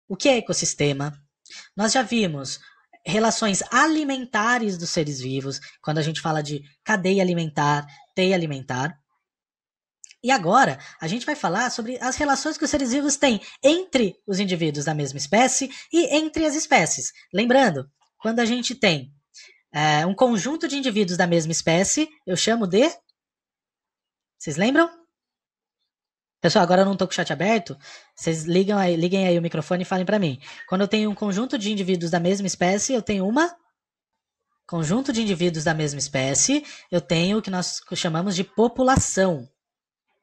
o que é ecossistema. Nós já vimos relações alimentares dos seres vivos, quando a gente fala de cadeia alimentar, teia alimentar. E agora, a gente vai falar sobre as relações que os seres vivos têm entre os indivíduos da mesma espécie e entre as espécies. Lembrando, quando a gente tem um conjunto de indivíduos da mesma espécie, eu chamo de... Vocês lembram? Pessoal, agora eu não estou com o chat aberto, vocês liguem aí o microfone e falem para mim. Quando eu tenho um conjunto de indivíduos da mesma espécie, eu tenho conjunto de indivíduos da mesma espécie, eu tenho o que nós chamamos de população.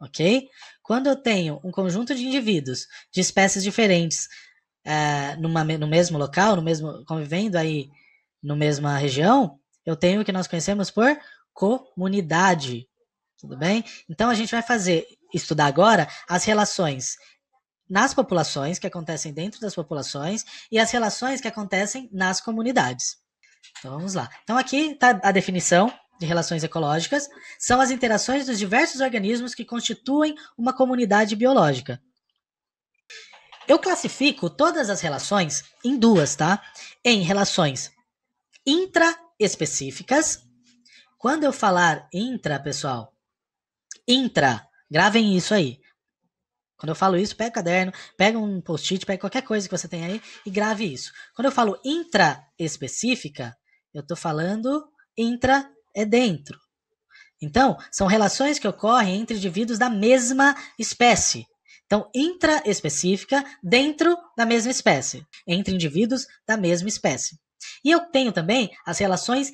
Ok? Quando eu tenho um conjunto de indivíduos de espécies diferentes no mesmo local, convivendo aí na mesma região, eu tenho o que nós conhecemos por comunidade. Tudo bem? Então a gente vai estudar agora as relações nas populações, que acontecem dentro das populações, e as relações que acontecem nas comunidades. Então vamos lá. Então aqui está a definição de relações ecológicas, são as interações dos diversos organismos que constituem uma comunidade biológica. Eu classifico todas as relações em duas, tá? Em relações intraespecíficas. Quando eu falar intra, pessoal, intra, gravem isso aí. Quando eu falo isso, pega o caderno, pega um post-it, pega qualquer coisa que você tenha aí e grave isso. Quando eu falo intraespecífica, eu estou falando intra é dentro. Então, são relações que ocorrem entre indivíduos da mesma espécie. Então, intraespecífica dentro da mesma espécie, entre indivíduos da mesma espécie. E eu tenho também as relações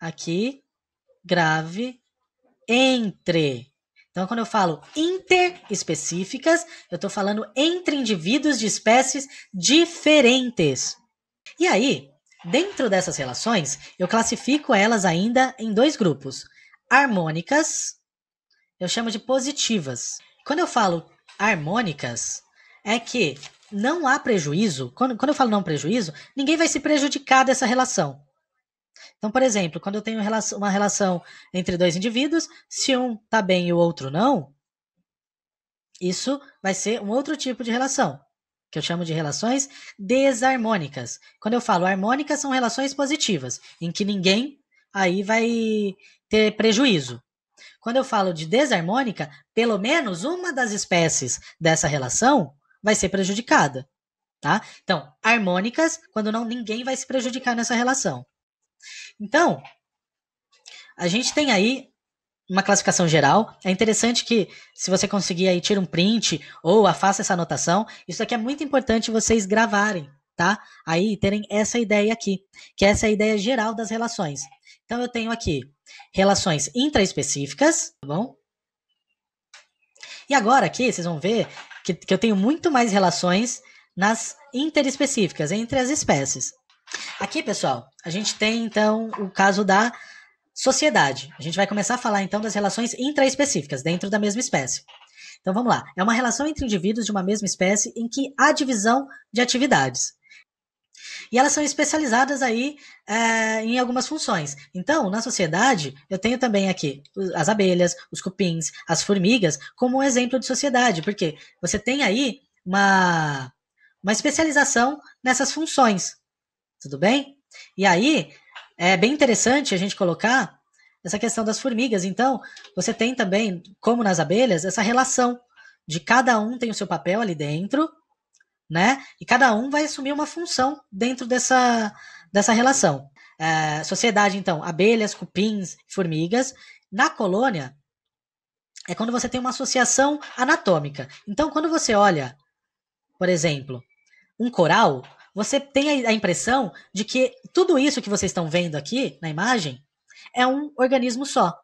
aqui, grave, entre. Então, quando eu falo interespecíficas, eu estou falando entre indivíduos de espécies diferentes. E aí, dentro dessas relações, eu classifico elas ainda em dois grupos. Harmônicas, eu chamo de positivas. Quando eu falo harmônicas, é que não há prejuízo. Quando eu falo não prejuízo, ninguém vai se prejudicar dessa relação. Então, por exemplo, quando eu tenho uma relação entre dois indivíduos, se um está bem e o outro não, isso vai ser um outro tipo de relação, que eu chamo de relações desarmônicas. Quando eu falo harmônicas, são relações positivas, em que ninguém aí vai ter prejuízo. Quando eu falo de desarmônica, pelo menos uma das espécies dessa relação vai ser prejudicada. Tá? Então, harmônicas, quando ninguém vai se prejudicar nessa relação. Então, a gente tem aí uma classificação geral. É interessante que, se você conseguir aí, tira um print ou faça essa anotação. Isso aqui é muito importante vocês gravarem, tá? Aí terem essa ideia aqui, que essa é a ideia geral das relações. Então, eu tenho aqui relações intraespecíficas, tá bom? E agora aqui, vocês vão ver que eu tenho muito mais relações nas interespecíficas, entre as espécies. Aqui, pessoal, a gente tem, então, o caso da sociedade. A gente vai começar a falar, então, das relações intraespecíficas, dentro da mesma espécie. Então, vamos lá. É uma relação entre indivíduos de uma mesma espécie em que há divisão de atividades. E elas são especializadas aí em algumas funções. Então, na sociedade, eu tenho também aqui as abelhas, os cupins, as formigas, como um exemplo de sociedade, porque você tem aí uma especialização nessas funções. Tudo bem? E aí, é bem interessante a gente colocar essa questão das formigas. Então, você tem também, como nas abelhas, essa relação de cada um tem o seu papel ali dentro, né? E cada um vai assumir uma função dentro dessa relação. Sociedade, então, abelhas, cupins, formigas. Na colônia, é quando você tem uma associação anatômica. Então, quando você olha, por exemplo, um coral, você tem a impressão de que tudo isso que vocês estão vendo aqui na imagem é um organismo só.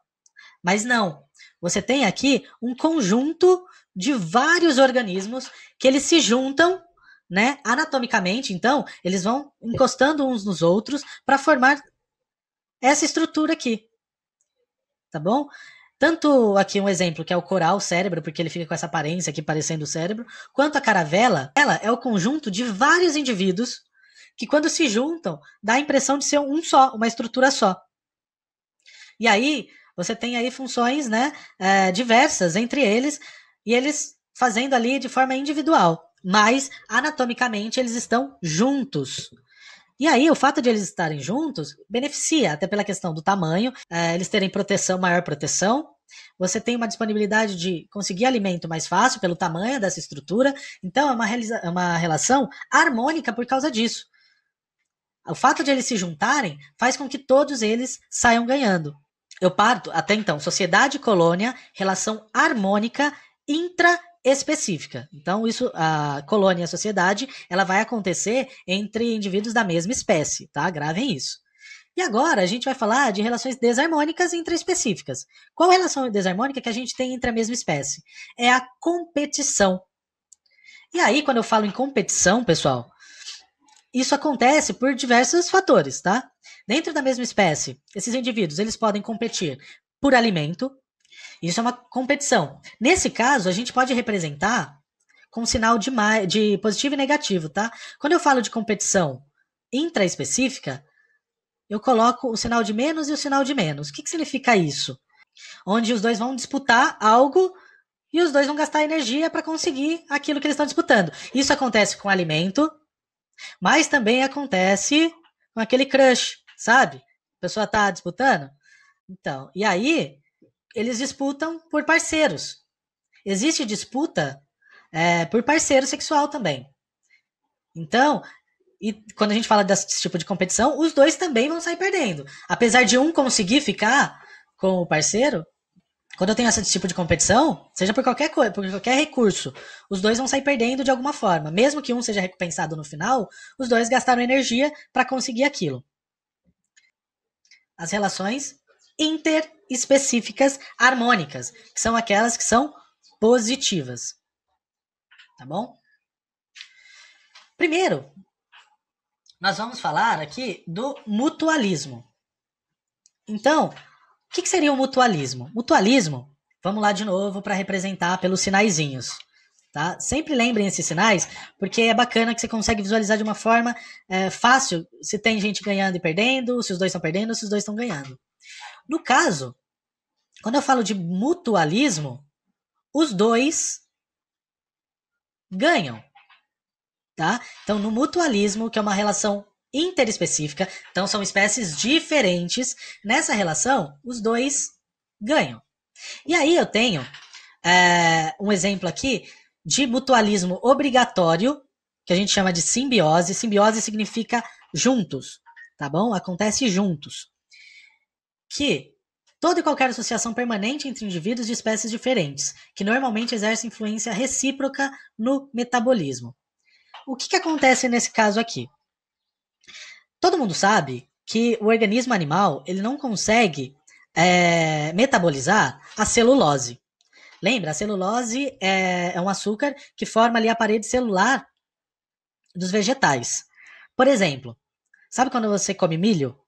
Mas não. Você tem aqui um conjunto de vários organismos que eles se juntam, né, anatomicamente. Então, eles vão encostando uns nos outros para formar essa estrutura aqui. Tá bom? Tanto aqui um exemplo, que é o coral, o cérebro, porque ele fica com essa aparência aqui parecendo o cérebro, quanto a caravela, ela é o conjunto de vários indivíduos que, quando se juntam, dá a impressão de ser um só, uma estrutura só. E aí, você tem aí funções, né, diversas entre eles, e eles fazendo ali de forma individual, mas anatomicamente eles estão juntos. E aí, o fato de eles estarem juntos beneficia, até pela questão do tamanho, eles terem proteção, maior proteção. Você tem uma disponibilidade de conseguir alimento mais fácil pelo tamanho dessa estrutura. Então, é uma relação harmônica por causa disso. O fato de eles se juntarem faz com que todos eles saiam ganhando. Eu parto, até então, sociedade e colônia, relação harmônica intraespecífica. Então, isso, a colônia e a sociedade, ela vai acontecer entre indivíduos da mesma espécie, tá? Gravem isso. E agora a gente vai falar de relações desarmônicas intraespecíficas. Qual relação desarmônica que a gente tem entre a mesma espécie? É a competição. E aí, quando eu falo em competição, pessoal, isso acontece por diversos fatores, tá? Dentro da mesma espécie, esses indivíduos, eles podem competir por alimento. Isso é uma competição. Nesse caso, a gente pode representar com sinal de positivo e negativo, tá? Quando eu falo de competição intraespecífica, eu coloco o sinal de menos e o sinal de menos. O que significa isso? Onde os dois vão disputar algo e os dois vão gastar energia para conseguir aquilo que eles estão disputando. Isso acontece com alimento, mas também acontece com aquele crush, sabe? A pessoa tá disputando. Então, e aí eles disputam por parceiros. Existe disputa por parceiro sexual também. Então, e quando a gente fala desse tipo de competição, os dois também vão sair perdendo. Apesar de um conseguir ficar com o parceiro, quando eu tenho esse tipo de competição, seja por qualquer coisa, por qualquer recurso, os dois vão sair perdendo de alguma forma. Mesmo que um seja recompensado no final, os dois gastaram energia para conseguir aquilo. As relações interespecíficas harmônicas, que são aquelas que são positivas. Tá bom? Primeiro, nós vamos falar aqui do mutualismo. Então, o que seria o mutualismo? Mutualismo, vamos lá de novo para representar pelos sinaizinhos. Tá? Sempre lembrem esses sinais, porque é bacana que você consegue visualizar de uma forma fácil se tem gente ganhando e perdendo, se os dois estão perdendo, se os dois estão ganhando. No caso, quando eu falo de mutualismo, os dois ganham. Tá? Então, no mutualismo, que é uma relação interespecífica, então são espécies diferentes, nessa relação, os dois ganham. E aí eu tenho um exemplo aqui de mutualismo obrigatório, que a gente chama de simbiose. Simbiose significa juntos, tá bom? Acontece juntos. Que toda e qualquer associação permanente entre indivíduos de espécies diferentes, que normalmente exerce influência recíproca no metabolismo. O que acontece nesse caso aqui? Todo mundo sabe que o organismo animal ele não consegue metabolizar a celulose. Lembra? A celulose é um açúcar que forma ali a parede celular dos vegetais. Por exemplo, sabe quando você come milho?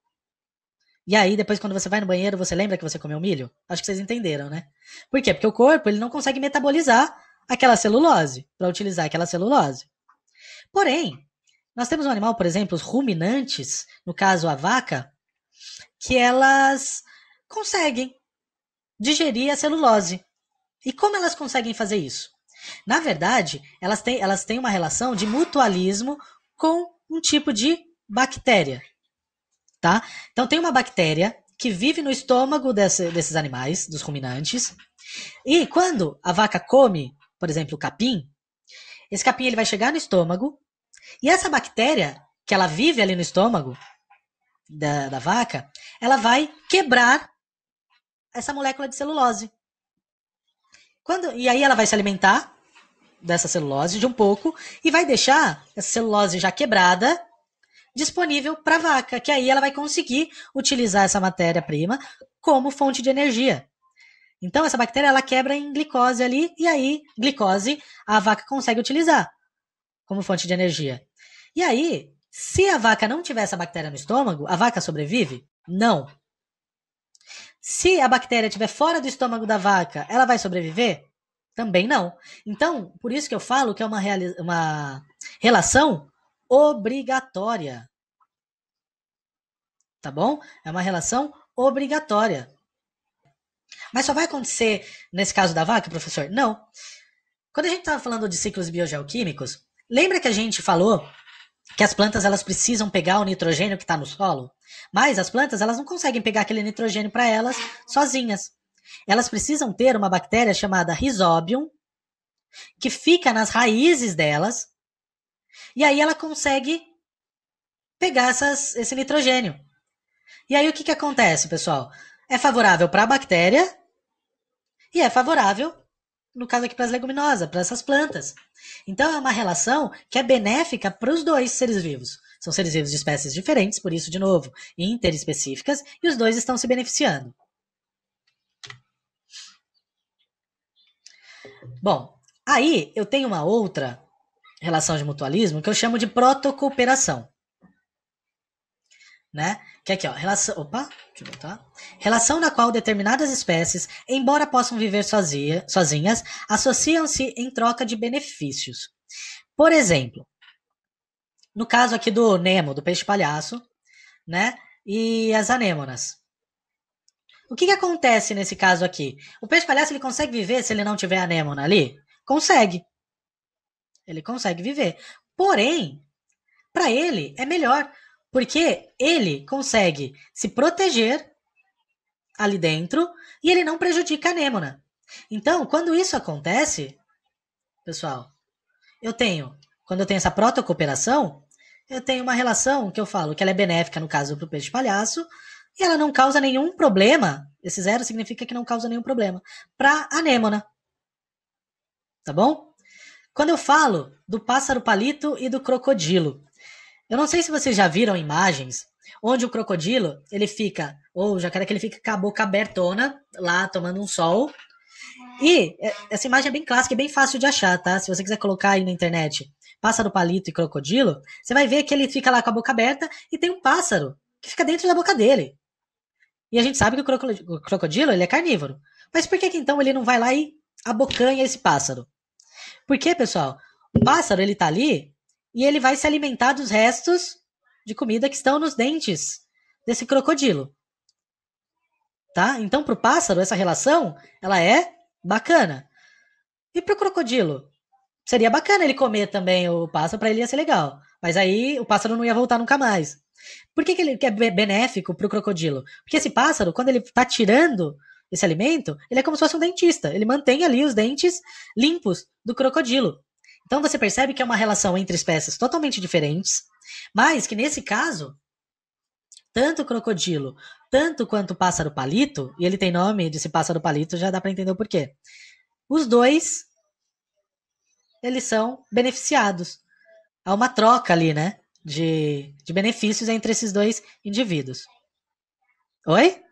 E aí, depois, quando você vai no banheiro, você lembra que você comeu milho? Acho que vocês entenderam, né? Por quê? Porque o corpo ele não consegue metabolizar aquela celulose, para utilizar aquela celulose. Porém, nós temos um animal, por exemplo, os ruminantes, no caso a vaca, que elas conseguem digerir a celulose. E como elas conseguem fazer isso? Na verdade, elas têm uma relação de mutualismo com um tipo de bactéria. Tá? Então tem uma bactéria que vive no estômago desses animais, dos ruminantes, e quando a vaca come, por exemplo, o capim, esse capim ele vai chegar no estômago, e essa bactéria, que ela vive ali no estômago da vaca, ela vai quebrar essa molécula de celulose. E aí ela vai se alimentar dessa celulose de um pouco e vai deixar essa celulose já quebrada disponível para a vaca, que aí ela vai conseguir utilizar essa matéria-prima como fonte de energia. Então essa bactéria ela quebra em glicose ali e aí glicose a vaca consegue utilizar como fonte de energia. E aí, se a vaca não tiver essa bactéria no estômago, a vaca sobrevive? Não. Se a bactéria estiver fora do estômago da vaca, ela vai sobreviver? Também não. Então, por isso que eu falo que é uma relação obrigatória. Tá bom? É uma relação obrigatória. Mas só vai acontecer nesse caso da vaca, professor? Não. Quando a gente estava falando de ciclos biogeoquímicos, lembra que a gente falou que as plantas elas precisam pegar o nitrogênio que está no solo? Mas as plantas elas não conseguem pegar aquele nitrogênio para elas sozinhas. Elas precisam ter uma bactéria chamada Rhizobium, que fica nas raízes delas, e aí ela consegue pegar esse nitrogênio. E aí o que acontece, pessoal? É favorável para a bactéria e é favorável, no caso aqui, para as leguminosas, para essas plantas. Então é uma relação que é benéfica para os dois seres vivos. São seres vivos de espécies diferentes, por isso, de novo, interespecíficas, e os dois estão se beneficiando. Bom, aí eu tenho uma outra relação de mutualismo que eu chamo de protocooperação. Né? Que aqui, ó, relação, deixa eu voltar. Relação na qual determinadas espécies, embora possam viver sozinhas, associam-se em troca de benefícios. Por exemplo, no caso aqui do Nemo, do peixe-palhaço, né? E as anêmonas. O que acontece nesse caso aqui? O peixe-palhaço ele consegue viver se ele não tiver anêmona ali? Consegue. Ele consegue viver. Porém, para ele é melhor, porque ele consegue se proteger ali dentro e ele não prejudica a anêmona. Então, quando isso acontece, pessoal, quando eu tenho essa protocooperação, eu tenho uma relação que eu falo que ela é benéfica no caso para o peixe-palhaço e ela não causa nenhum problema. Esse zero significa que não causa nenhum problema para a anêmona. Tá bom? Quando eu falo do pássaro-palito e do crocodilo, eu não sei se vocês já viram imagens onde o crocodilo, ele fica, ou o jacaré que ele fica com a boca abertona, lá tomando um sol. E essa imagem é bem clássica e bem fácil de achar, tá? Se você quiser colocar aí na internet pássaro, palito e crocodilo, você vai ver que ele fica lá com a boca aberta e tem um pássaro que fica dentro da boca dele. E a gente sabe que o crocodilo, ele é carnívoro. Mas por que então ele não vai lá e abocanha esse pássaro? Porque, pessoal, o pássaro, ele tá ali e ele vai se alimentar dos restos de comida que estão nos dentes desse crocodilo. Tá? Então, pro pássaro, essa relação, ela é bacana. E pro crocodilo? Seria bacana ele comer também o pássaro, para ele ia ser legal. Mas aí o pássaro não ia voltar nunca mais. Por que ele é benéfico pro crocodilo? Porque esse pássaro, quando ele tá tirando esse alimento, ele é como se fosse um dentista. Ele mantém ali os dentes limpos do crocodilo. Então você percebe que é uma relação entre espécies totalmente diferentes, mas que nesse caso, tanto o crocodilo, tanto quanto o pássaro palito, e ele tem nome desse pássaro palito, já dá para entender o porquê. Os dois, eles são beneficiados. Há uma troca ali, né? De benefícios entre esses dois indivíduos. Oi?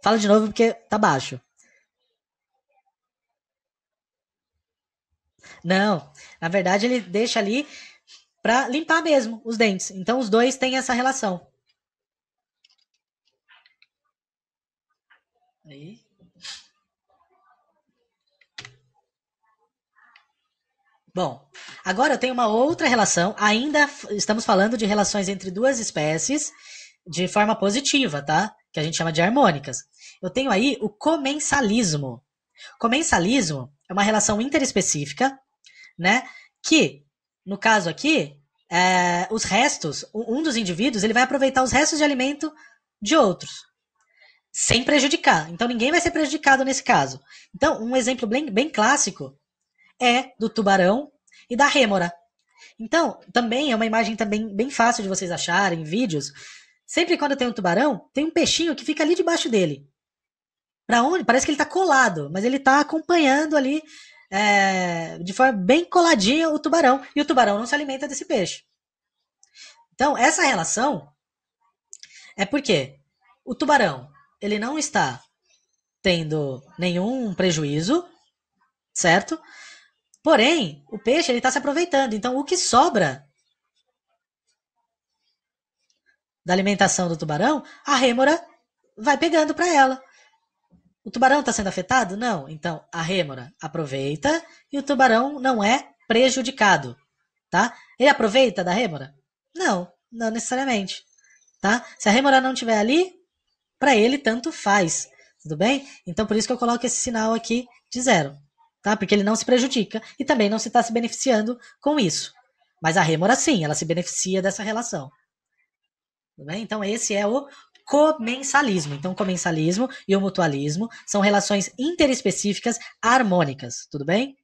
Fala de novo porque tá baixo. Não, na verdade ele deixa ali para limpar mesmo os dentes. Então os dois têm essa relação. Aí. Bom, agora eu tenho uma outra relação. Ainda estamos falando de relações entre duas espécies de forma positiva, tá? Que a gente chama de harmônicas. Eu tenho aí o comensalismo. Comensalismo é uma relação interespecífica, né? Que, no caso aqui, os restos, um dos indivíduos, ele vai aproveitar os restos de alimento de outros, sem prejudicar. Então ninguém vai ser prejudicado nesse caso. Então, um exemplo bem clássico é do tubarão e da rêmora. Então, também é uma imagem também bem fácil de vocês acharem, vídeos. Sempre quando tem um tubarão, tem um peixinho que fica ali debaixo dele. Para onde? Parece que ele está colado, mas ele está acompanhando ali de forma bem coladinha o tubarão. E o tubarão não se alimenta desse peixe. Então, essa relação é porque o tubarão ele não está tendo nenhum prejuízo, certo? Porém, o peixe ele está se aproveitando. Então, o que sobra da alimentação do tubarão, a rêmora vai pegando para ela. O tubarão está sendo afetado? Não. Então, a rêmora aproveita e o tubarão não é prejudicado, tá? Ele aproveita da rêmora? Não, não necessariamente, tá? Se a rêmora não estiver ali, para ele tanto faz, tudo bem? Então, por isso que eu coloco esse sinal aqui de zero. tá? Porque ele não se prejudica e também não se está se beneficiando com isso. Mas a rêmora, sim, ela se beneficia dessa relação. Tudo bem? Então, esse é o comensalismo. Então, o comensalismo e o mutualismo são relações interespecíficas harmônicas. Tudo bem?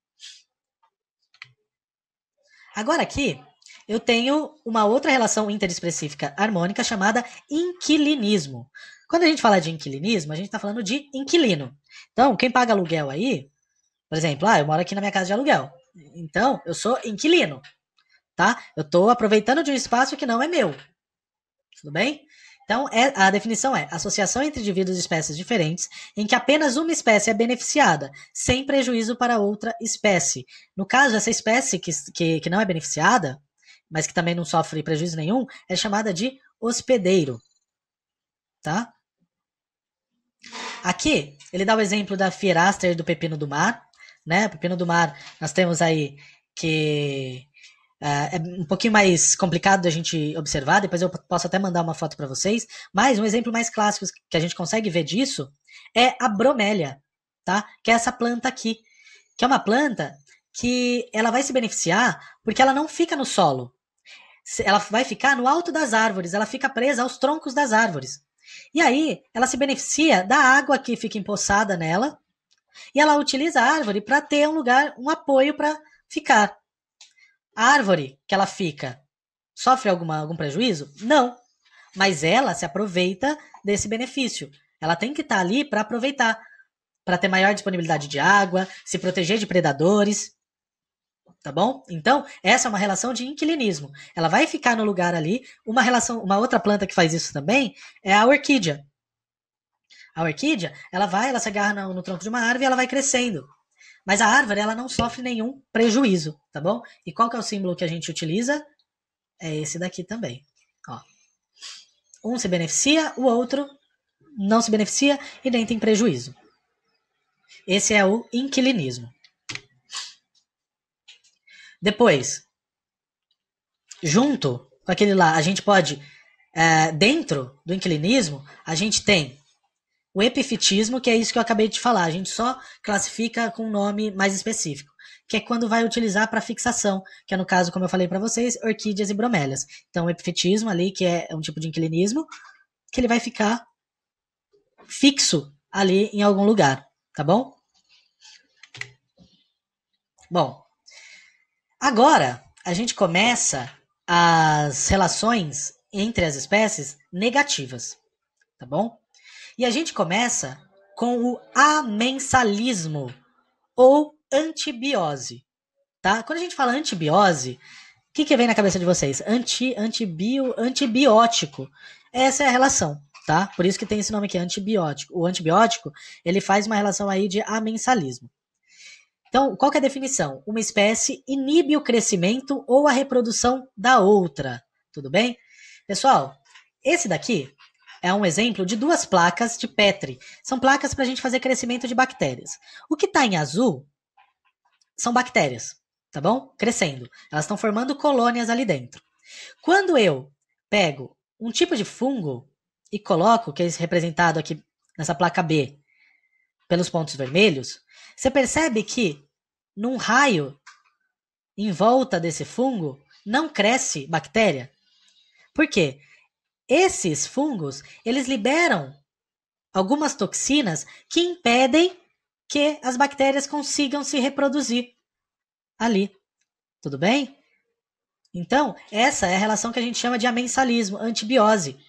Agora aqui, eu tenho uma outra relação interespecífica harmônica chamada inquilinismo. Quando a gente fala de inquilinismo, a gente está falando de inquilino. Então, quem paga aluguel aí, por exemplo, eu moro aqui na minha casa de aluguel. Então, eu sou inquilino, tá? Eu estou aproveitando de um espaço que não é meu. Tudo bem? Então, a definição é associação entre indivíduos de espécies diferentes em que apenas uma espécie é beneficiada, sem prejuízo para outra espécie. No caso, essa espécie que não é beneficiada, mas que também não sofre prejuízo nenhum, é chamada de hospedeiro. Tá? Aqui, ele dá o exemplo da Fieraster e do pepino do mar. Né? Pepino do mar, nós temos aí que é um pouquinho mais complicado da gente observar, depois eu posso até mandar uma foto para vocês, mas um exemplo mais clássico que a gente consegue ver disso é a bromélia, tá? Que é essa planta aqui, que é uma planta que ela vai se beneficiar porque ela não fica no solo, ela vai ficar no alto das árvores, ela fica presa aos troncos das árvores. E aí, ela se beneficia da água que fica empoçada nela, e ela utiliza a árvore para ter um lugar, um apoio para ficar. A árvore que ela fica sofre algum prejuízo? Não. Mas ela se aproveita desse benefício. Ela tem que estar ali para aproveitar, para ter maior disponibilidade de água, se proteger de predadores. Tá bom? Então, essa é uma relação de inquilinismo. Ela vai ficar no lugar ali. Uma outra planta que faz isso também é a orquídea. A orquídea, ela se agarra no tronco de uma árvore e ela vai crescendo. Mas a árvore, ela não sofre nenhum prejuízo, tá bom? E qual que é o símbolo que a gente utiliza? É esse daqui também. Ó. Um se beneficia, o outro não se beneficia e nem tem prejuízo. Esse é o inquilinismo. Depois, junto com aquele lá, a gente pode, dentro do inquilinismo, a gente tem o epifitismo, que é isso que eu acabei de falar. A gente só classifica com um nome mais específico, que é quando vai utilizar para fixação, que é no caso, como eu falei para vocês, orquídeas e bromélias. Então, o epifitismo ali, que é um tipo de inquilinismo, que ele vai ficar fixo ali em algum lugar, tá bom? Bom, agora a gente começa as relações entre as espécies negativas, tá bom? E a gente começa com o amensalismo ou antibiose, tá? Quando a gente fala antibiose, o que vem na cabeça de vocês? Antibiótico. Essa é a relação, tá? Por isso que tem esse nome aqui, antibiótico. O antibiótico, ele faz uma relação aí de amensalismo. Então, qual que é a definição? Uma espécie inibe o crescimento ou a reprodução da outra. Tudo bem? Pessoal, esse daqui é um exemplo de duas placas de Petri. São placas para a gente fazer crescimento de bactérias. O que está em azul são bactérias, tá bom? Crescendo. Elas estão formando colônias ali dentro. Quando eu pego um tipo de fungo e coloco, que é representado aqui nessa placa B, pelos pontos vermelhos, você percebe que num raio em volta desse fungo não cresce bactéria. Por quê? Esses fungos, eles liberam algumas toxinas que impedem que as bactérias consigam se reproduzir ali. Tudo bem? Então, essa é a relação que a gente chama de amensalismo, antibiose.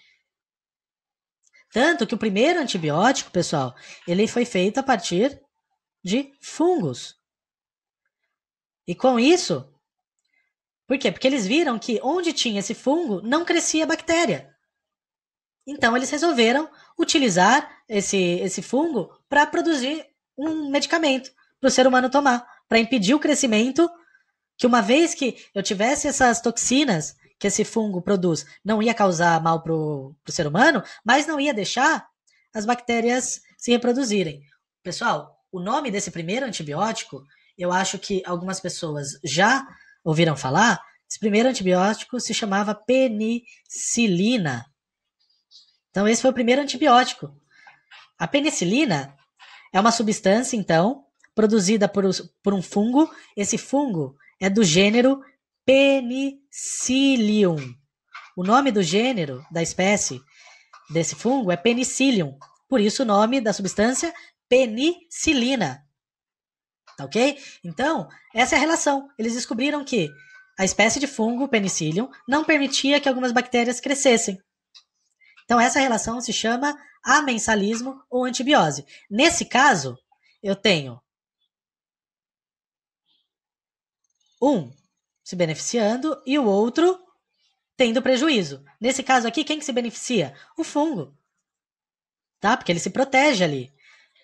Tanto que o primeiro antibiótico, pessoal, ele foi feito a partir de fungos. E com isso, por quê? Porque eles viram que onde tinha esse fungo não crescia bactéria. Então eles resolveram utilizar esse fungo para produzir um medicamento para o ser humano tomar, para impedir o crescimento, que uma vez que eu tivesse essas toxinas que esse fungo produz, não ia causar mal para o ser humano, mas não ia deixar as bactérias se reproduzirem. Pessoal, o nome desse primeiro antibiótico, eu acho que algumas pessoas já ouviram falar. Esse primeiro antibiótico se chamava penicilina. Então, esse foi o primeiro antibiótico. A penicilina é uma substância, então, produzida por um fungo. Esse fungo é do gênero Penicillium. O nome do gênero, da espécie desse fungo é Penicillium. Por isso o nome da substância, penicilina. Tá ok? Então, essa é a relação. Eles descobriram que a espécie de fungo, Penicillium, não permitia que algumas bactérias crescessem. Então, essa relação se chama amensalismo ou antibiose. Nesse caso, eu tenho um se beneficiando e o outro tendo prejuízo. Nesse caso aqui, quem que se beneficia? O fungo. Tá? Porque ele se protege ali.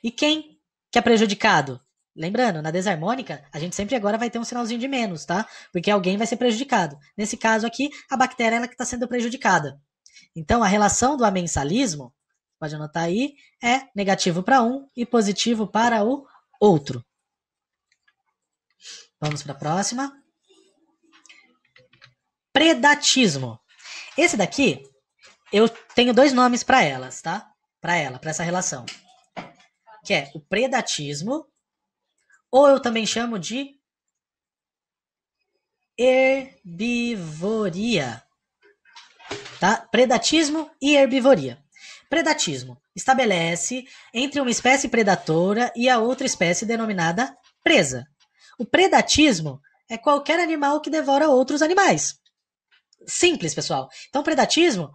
E quem que é prejudicado? Lembrando, na desarmônica, a gente sempre agora vai ter um sinalzinho de menos, tá? Porque alguém vai ser prejudicado. Nesse caso aqui, a bactéria ela que está sendo prejudicada. Então, a relação do amensalismo, pode anotar aí, é negativo para um e positivo para o outro. Vamos para a próxima. Predatismo. Esse daqui, eu tenho dois nomes para elas, tá? Para essa relação. Que é o predatismo, ou eu também chamo de herbivoria. Tá? Predatismo e herbivoria. Predatismo estabelece entre uma espécie predatora e a outra espécie denominada presa. O predatismo é qualquer animal que devora outros animais. Simples, pessoal. Então, predatismo,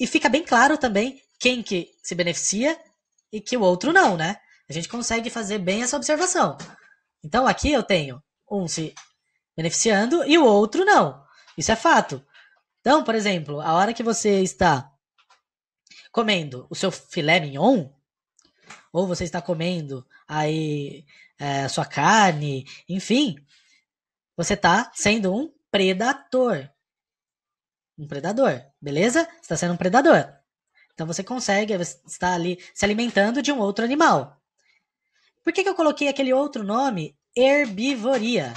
e fica bem claro também quem que se beneficia e que o outro não, né? A gente consegue fazer bem essa observação. Então, aqui eu tenho um se beneficiando e o outro não. Isso é fato. Então, por exemplo, a hora que você está comendo o seu filé mignon, ou você está comendo aí a sua carne, enfim, você está sendo um predador. Um predador, beleza? Você está sendo um predador. Então você consegue estar ali se alimentando de um outro animal. Por que eu coloquei aquele outro nome, herbivoria?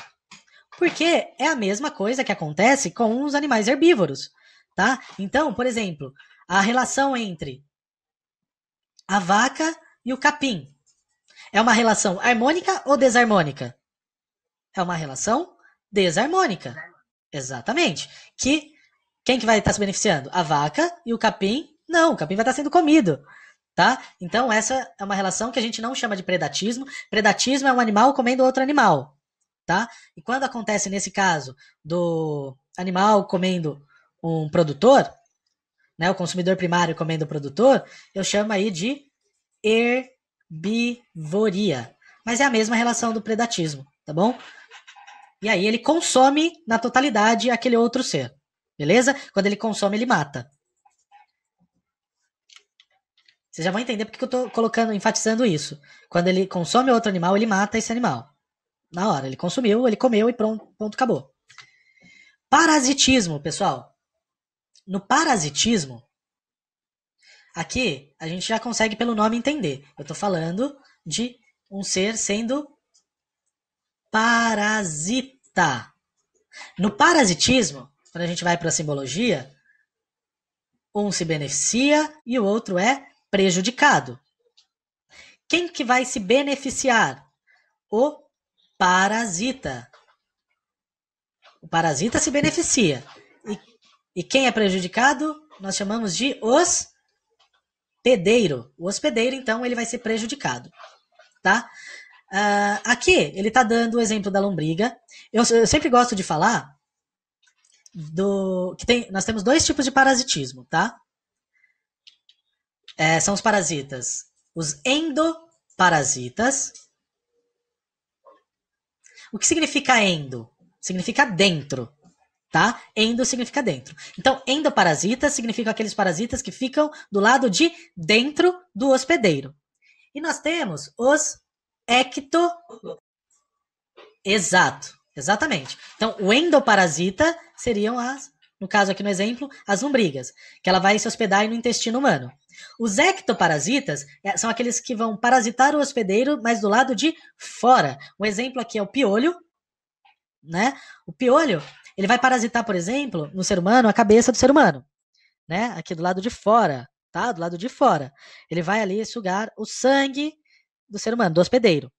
Porque é a mesma coisa que acontece com os animais herbívoros, tá? Então, por exemplo, a relação entre a vaca e o capim é uma relação harmônica ou desarmônica? É uma relação desarmônica. Exatamente. Quem que vai estar se beneficiando? A vaca e o capim? Não, o capim vai estar sendo comido. Tá? Então, essa é uma relação que a gente não chama de predatismo. Predatismo é um animal comendo outro animal. Tá? E quando acontece nesse caso do animal comendo um produtor, né, o consumidor primário comendo o produtor, eu chamo aí de herbivoria. Mas é a mesma relação do predatismo, tá bom? E aí ele consome na totalidade aquele outro ser, beleza? Quando ele consome, ele mata. Vocês já vão entender porque eu tô enfatizando isso. Quando ele consome outro animal, ele mata esse animal. Na hora, ele consumiu, ele comeu e pronto, acabou. Parasitismo, pessoal. No parasitismo, aqui a gente já consegue pelo nome entender. Eu estou falando de um ser sendo parasita. No parasitismo, quando a gente vai para a simbologia, um se beneficia e o outro é prejudicado. Quem que vai se beneficiar? O parasita. O parasita se beneficia. E quem é prejudicado, nós chamamos de hospedeiro. O hospedeiro, então, ele vai ser prejudicado. Tá? Aqui, ele está dando o exemplo da lombriga. Eu sempre gosto de falar nós temos dois tipos de parasitismo, tá? São os parasitas. Os endoparasitas. O que significa endo? Significa dentro. Tá? Endo significa dentro. Então, endoparasitas significam aqueles parasitas que ficam do lado de dentro do hospedeiro. E nós temos os Exato, exatamente. Então, o endoparasita seriam no caso aqui no exemplo, as lombrigas, que ela vai se hospedar no intestino humano. Os ectoparasitas são aqueles que vão parasitar o hospedeiro, mas do lado de fora. Um exemplo aqui é o piolho, né? O piolho, ele vai parasitar, por exemplo, no ser humano, a cabeça do ser humano, né? Aqui do lado de fora, tá? Do lado de fora. Ele vai ali sugar o sangue do ser humano, do hospedeiro.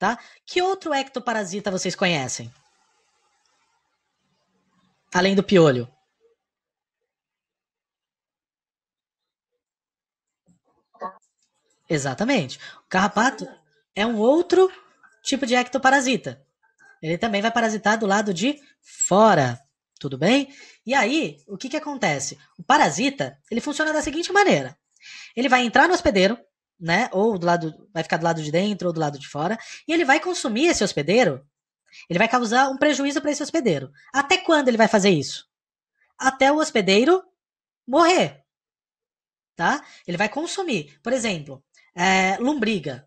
Tá? Que outro ectoparasita vocês conhecem? Além do piolho. Exatamente. O carrapato é um outro tipo de ectoparasita. Ele também vai parasitar do lado de fora. Tudo bem? E aí, o que acontece? O parasita, ele funciona da seguinte maneira. Ele vai entrar no hospedeiro, né? Ou do lado, vai ficar do lado de dentro ou do lado de fora, e ele vai consumir esse hospedeiro. Ele vai causar um prejuízo para esse hospedeiro. Até quando ele vai fazer isso? Até o hospedeiro morrer, tá? Ele vai consumir. Por exemplo, lombriga.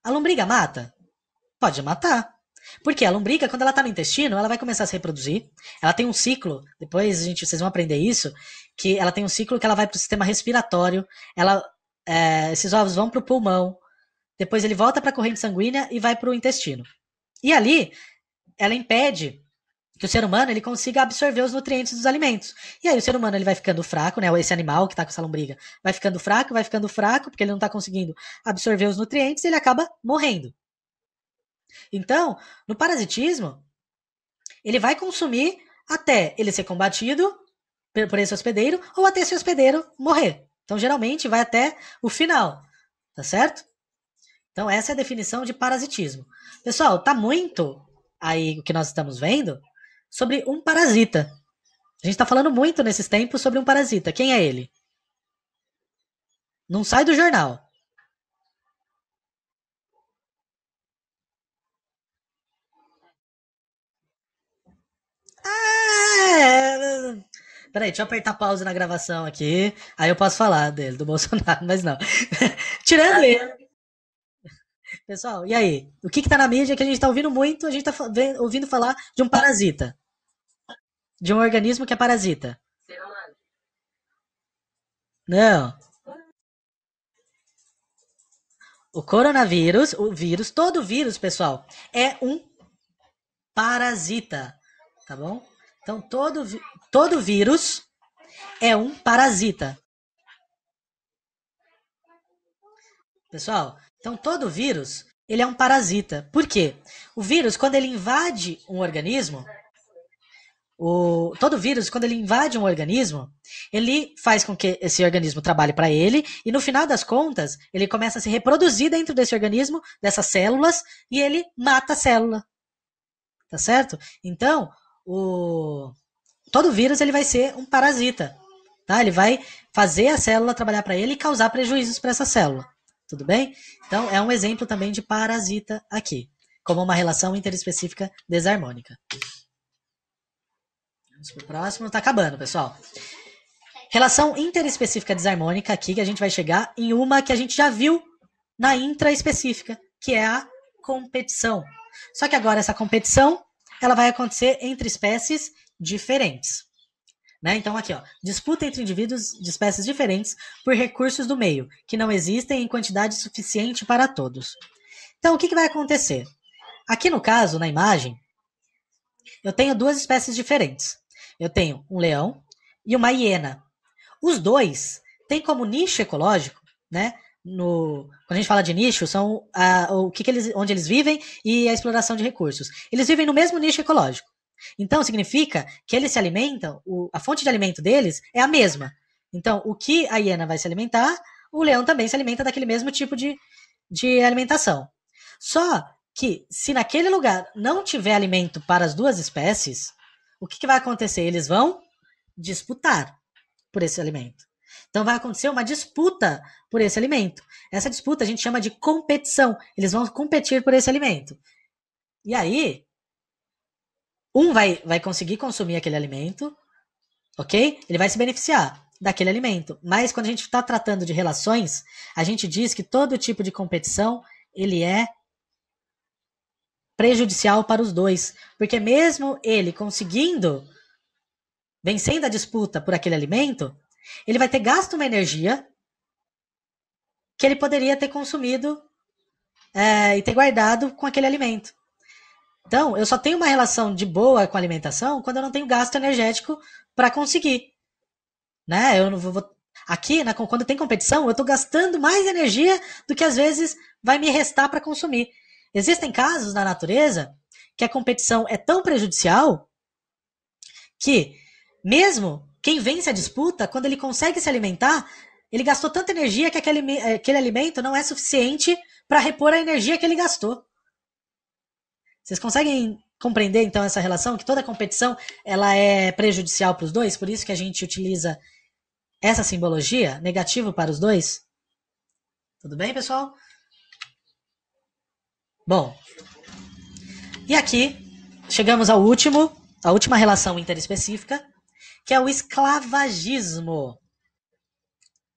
A lombriga mata? Pode matar. Porque a lombriga, quando ela está no intestino, ela vai começar a se reproduzir. Ela tem um ciclo, depois vocês vão aprender isso, que ela tem um ciclo que ela vai para o sistema respiratório, esses ovos vão para o pulmão, depois ele volta para a corrente sanguínea e vai para o intestino. E ali, ela impede que o ser humano ele consiga absorver os nutrientes dos alimentos. E aí o ser humano ele vai ficando fraco, né? Esse animal que está com essa lombriga vai ficando fraco, porque ele não está conseguindo absorver os nutrientes e ele acaba morrendo. Então, no parasitismo, ele vai consumir até ele ser combatido por esse hospedeiro ou até esse hospedeiro morrer. Então, geralmente, vai até o final, tá certo? Então, essa é a definição de parasitismo. Pessoal, tá muito aí o que nós estamos vendo sobre um parasita. A gente tá falando muito nesses tempos sobre um parasita. Quem é ele? Não sai do jornal. Peraí, deixa eu apertar pause na gravação aqui. Aí eu posso falar dele, do Bolsonaro, mas não. Tirando ele. Pessoal, e aí? O que tá na mídia que a gente tá ouvindo muito? A gente tá ouvindo falar de um parasita. De um organismo que é parasita. Não. O coronavírus, o vírus, todo vírus, pessoal, é um parasita. Tá bom? Então, todo vírus é um parasita. Pessoal, então todo vírus, ele é um parasita. Por quê? O vírus, quando ele invade um organismo, todo vírus, quando ele invade um organismo, ele faz com que esse organismo trabalhe para ele e no final das contas, ele começa a se reproduzir dentro desse organismo, dessas células, e ele mata a célula. Tá certo? Então, todo vírus ele vai ser um parasita. Tá? Ele vai fazer a célula trabalhar para ele e causar prejuízos para essa célula. Tudo bem? Então, é um exemplo também de parasita aqui, como uma relação interespecífica desarmônica. Vamos pro próximo. Tá acabando, pessoal. Relação interespecífica desarmônica aqui, que a gente vai chegar em uma que a gente já viu na intraespecífica, que é a competição. Só que agora essa competição ela vai acontecer entre espécies diferentes. Né? Então, aqui, ó, disputa entre indivíduos de espécies diferentes por recursos do meio, que não existem em quantidade suficiente para todos. Então, o que vai acontecer? Aqui no caso, na imagem, eu tenho duas espécies diferentes. Eu tenho um leão e uma hiena. Os dois têm como nicho ecológico, né? Quando a gente fala de nicho, são onde eles vivem e a exploração de recursos. Eles vivem no mesmo nicho ecológico. Então, significa que eles se alimentam, a fonte de alimento deles é a mesma. Então, o que a hiena vai se alimentar, o leão também se alimenta daquele mesmo tipo de alimentação. Só que, se naquele lugar não tiver alimento para as duas espécies, o que vai acontecer? Eles vão disputar por esse alimento. Então vai acontecer uma disputa por esse alimento. Essa disputa a gente chama de competição. Eles vão competir por esse alimento. E aí, um vai conseguir consumir aquele alimento, ok? Ele vai se beneficiar daquele alimento. Mas quando a gente está tratando de relações, a gente diz que todo tipo de competição ele é prejudicial para os dois. Porque mesmo ele conseguindo, vencendo a disputa por aquele alimento, ele vai ter gasto uma energia que ele poderia ter consumido e ter guardado com aquele alimento. Então, eu só tenho uma relação de boa com a alimentação quando eu não tenho gasto energético para conseguir. Né? Eu não vou. Aqui, quando tem competição, eu estou gastando mais energia do que às vezes vai me restar para consumir. Existem casos na natureza que a competição é tão prejudicial que mesmo quem vence a disputa, quando ele consegue se alimentar, ele gastou tanta energia que aquele alimento não é suficiente para repor a energia que ele gastou. Vocês conseguem compreender, então, essa relação? Que toda competição ela é prejudicial para os dois? Por isso que a gente utiliza essa simbologia, negativo para os dois? Tudo bem, pessoal? Bom, e aqui chegamos à última relação interespecífica, que é o esclavagismo.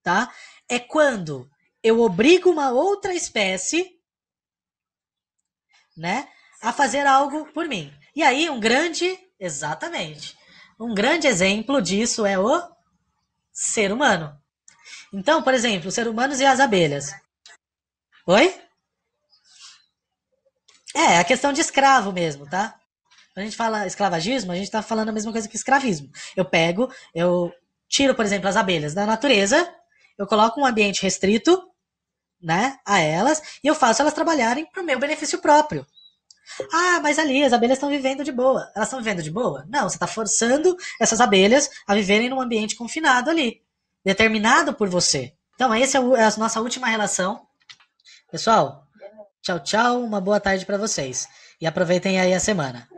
Tá? É quando eu obrigo uma outra espécie, né, a fazer algo por mim. E aí exatamente, um grande exemplo disso é o ser humano. Então, por exemplo, os seres humanos e as abelhas. Oi? É a questão de escravo mesmo, tá? Quando a gente fala escravagismo, a gente tá falando a mesma coisa que escravismo. Eu tiro, por exemplo, as abelhas da natureza, eu coloco um ambiente restrito, né, a elas, e eu faço elas trabalharem para o meu benefício próprio. Ah, mas ali as abelhas estão vivendo de boa. Elas estão vivendo de boa? Não, você está forçando essas abelhas a viverem num ambiente confinado ali, determinado por você. Então, essa é a nossa última relação. Pessoal, tchau, tchau, uma boa tarde para vocês. E aproveitem aí a semana.